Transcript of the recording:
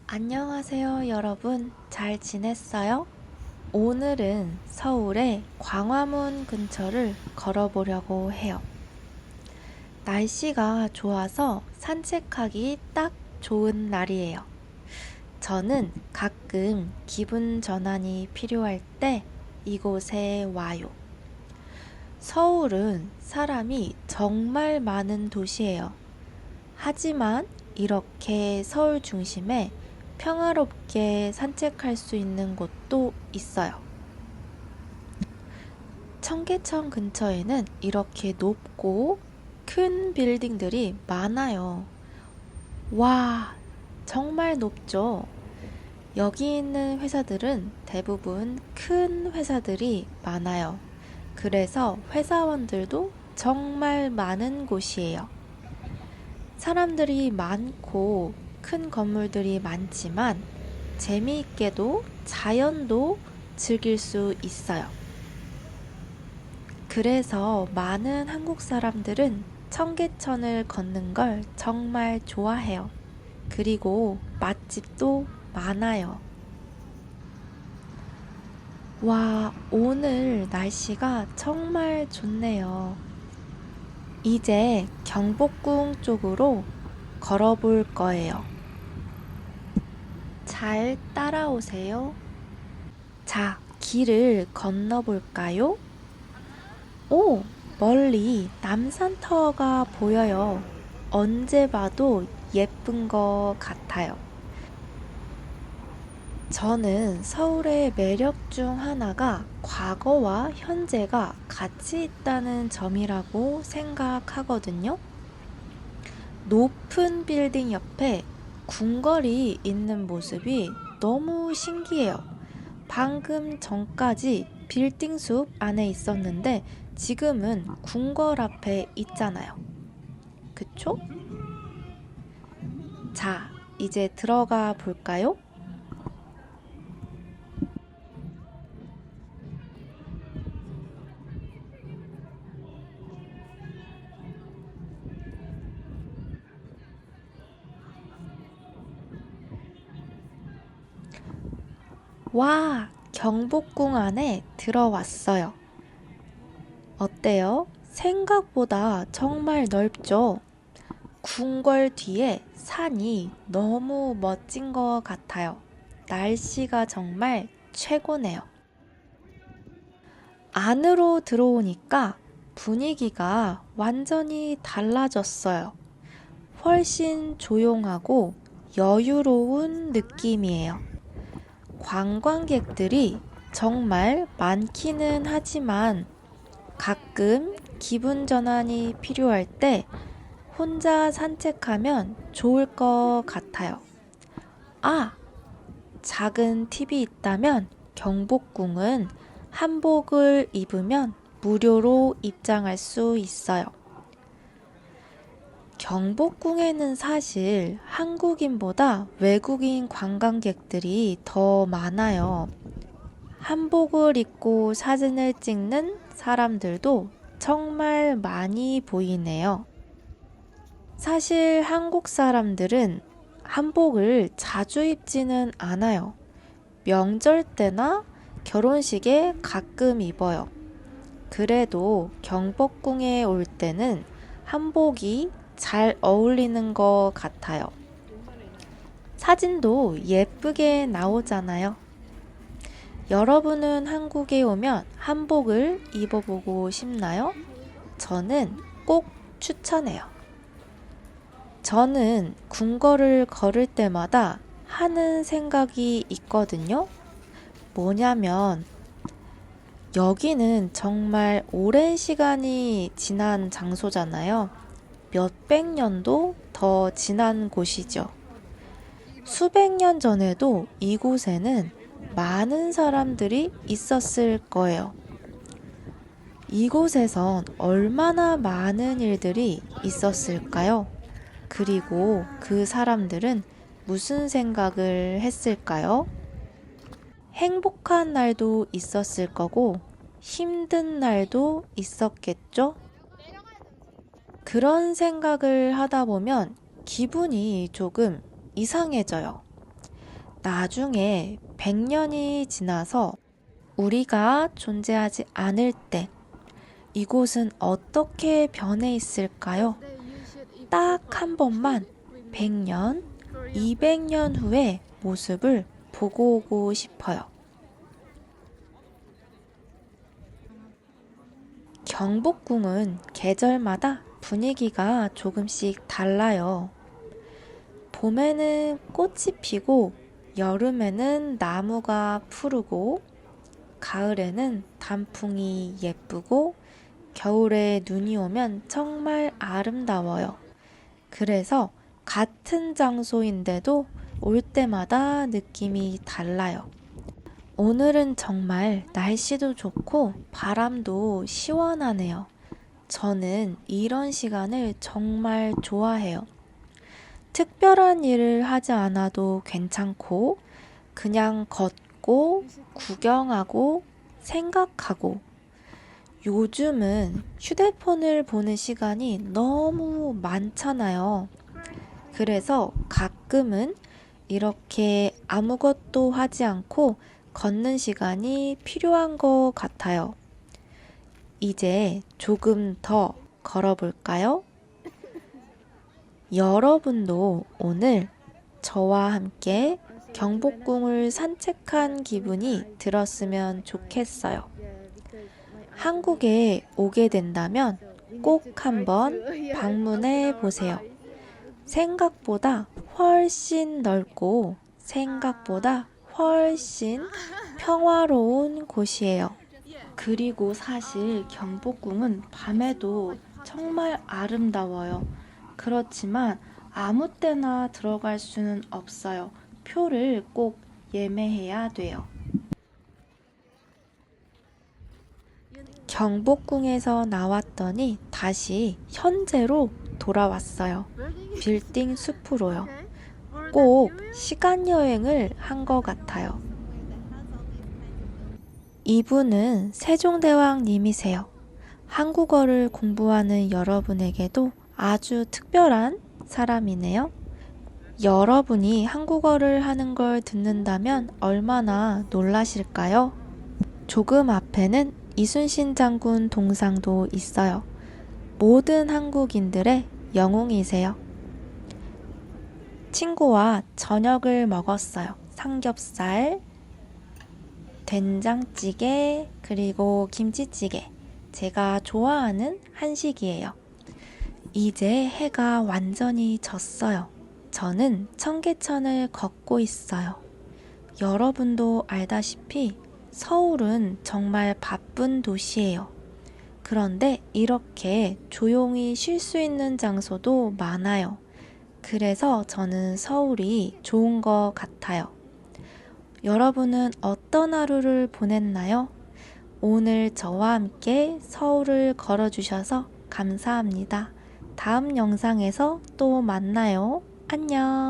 안녕하세요, 여러분. 잘 지냈어요? 오늘은 서울의 광화문 근처를 걸어보려고 해요. 날씨가 좋아서 산책하기 딱 좋은 날이에요. 저는 가끔 기분 전환이 필요할 때 이곳에 와요. 서울은 사람이 정말 많은 도시예요. 하지만 이렇게 서울 중심에 평화롭게 산책할 수 있는 곳도 있어요. 청계천 근처에는 이렇게 높고 큰 빌딩들이 많아요. 와, 정말 높죠? 여기 있는 회사들은 대부분 큰 회사들이 많아요. 그래서 회사원들도 정말 많은 곳이에요. 사람들이 많고 큰 건물들이 많지만 재미있게도 자연도 즐길 수 있어요. 그래서 많은 한국 사람들은 청계천을 걷는 걸 정말 좋아해요. 그리고 맛집도 많아요. 와, 오늘 날씨가 정말 좋네요. 이제 경복궁 쪽으로 걸어볼 거예요. 잘 따라오세요. 자, 길을 건너볼까요? 오, 멀리 남산타워가 보여요. 언제 봐도 예쁜 것 같아요. 저는 서울의 매력 중 하나가 과거와 현재가 같이 있다는 점이라고 생각하거든요. 높은 빌딩 옆에 궁궐이 있는 모습이 너무 신기해요. 방금 전까지 빌딩 숲 안에 있었는데 지금은 궁궐 앞에 있잖아요. 그쵸? 자, 이제 들어가 볼까요? 와, 경복궁 안에 들어왔어요. 어때요? 생각보다 정말 넓죠? 궁궐 뒤에 산이 너무 멋진 것 같아요. 날씨가 정말 최고네요. 안으로 들어오니까 분위기가 완전히 달라졌어요. 훨씬 조용하고 여유로운 느낌이에요. 관광객들이 정말 많기는 하지만 가끔 기분 전환이 필요할 때 혼자 산책하면 좋을 것 같아요. 아, 작은 팁이 있다면 경복궁은 한복을 입으면 무료로 입장할 수 있어요. 경복궁에는 사실 한국인보다 외국인 관광객들이 더 많아요. 한복을 입고 사진을 찍는 사람들도 정말 많이 보이네요. 사실 한국 사람들은 한복을 자주 입지는 않아요. 명절 때나 결혼식에 가끔 입어요. 그래도 경복궁에 올 때는 한복이 잘 어울리는 것 같아요. 사진도 예쁘게 나오잖아요. 여러분은 한국에 오면 한복을 입어보고 싶나요? 저는 꼭 추천해요. 저는 궁궐을 걸을 때마다 하는 생각이 있거든요. 뭐냐면 여기는 정말 오랜 시간이 지난 장소잖아요. 몇백 년도 더 지난 곳이죠. 수백 년 전에도 이곳에는 많은 사람들이 있었을 거예요. 이곳에선 얼마나 많은 일들이 있었을까요? 그리고 그 사람들은 무슨 생각을 했을까요? 행복한 날도 있었을 거고 힘든 날도 있었겠죠? 그런 생각을 하다 보면 기분이 조금 이상해져요. 나중에 100년이 지나서 우리가 존재하지 않을 때 이곳은 어떻게 변해 있을까요? 딱 한 번만 100년, 200년 후의 모습을 보고 오고 싶어요. 경복궁은 계절마다 분위기가 조금씩 달라요. 봄에는 꽃이 피고 여름에는 나무가 푸르고 가을에는 단풍이 예쁘고 겨울에 눈이 오면 정말 아름다워요. 그래서 같은 장소인데도 올 때마다 느낌이 달라요. 오늘은 정말 날씨도 좋고 바람도 시원하네요. 저는 이런 시간을 정말 좋아해요. 특별한 일을 하지 않아도 괜찮고 그냥 걷고 구경하고 생각하고 요즘은 휴대폰을 보는 시간이 너무 많잖아요. 그래서 가끔은 이렇게 아무것도 하지 않고 걷는 시간이 필요한 것 같아요. 이제 조금 더 걸어볼까요? 여러분도 오늘 저와 함께 경복궁을 산책한 기분이 들었으면 좋겠어요. 한국에 오게 된다면 꼭 한번 방문해 보세요. 생각보다 훨씬 넓고 생각보다 훨씬 평화로운 곳이에요. 그리고 사실 경복궁은 밤에도 정말 아름다워요. 그렇지만 아무 때나 들어갈 수는 없어요. 표를 꼭 예매해야 돼요. 경복궁에서 나왔더니 다시 현재로 돌아왔어요. 빌딩 숲으로요. 꼭 시간 여행을 한 것 같아요. 이분은 세종대왕님이세요. 한국어를 공부하는 여러분에게도 아주 특별한 사람이네요. 여러분이 한국어를 하는 걸 듣는다면 얼마나 놀라실까요? 조금 앞에는 이순신 장군 동상도 있어요. 모든 한국인들의 영웅이세요. 친구와 저녁을 먹었어요. 삼겹살, 된장찌개, 그리고 김치찌개. 제가 좋아하는 한식이에요. 이제 해가 완전히 졌어요. 저는 청계천을 걷고 있어요. 여러분도 알다시피 서울은 정말 바쁜 도시예요. 그런데 이렇게 조용히 쉴 수 있는 장소도 많아요. 그래서 저는 서울이 좋은 것 같아요. 여러분은 어떤 하루를 보냈나요? 오늘 저와 함께 서울을 걸어주셔서 감사합니다. 다음 영상에서 또 만나요. 안녕.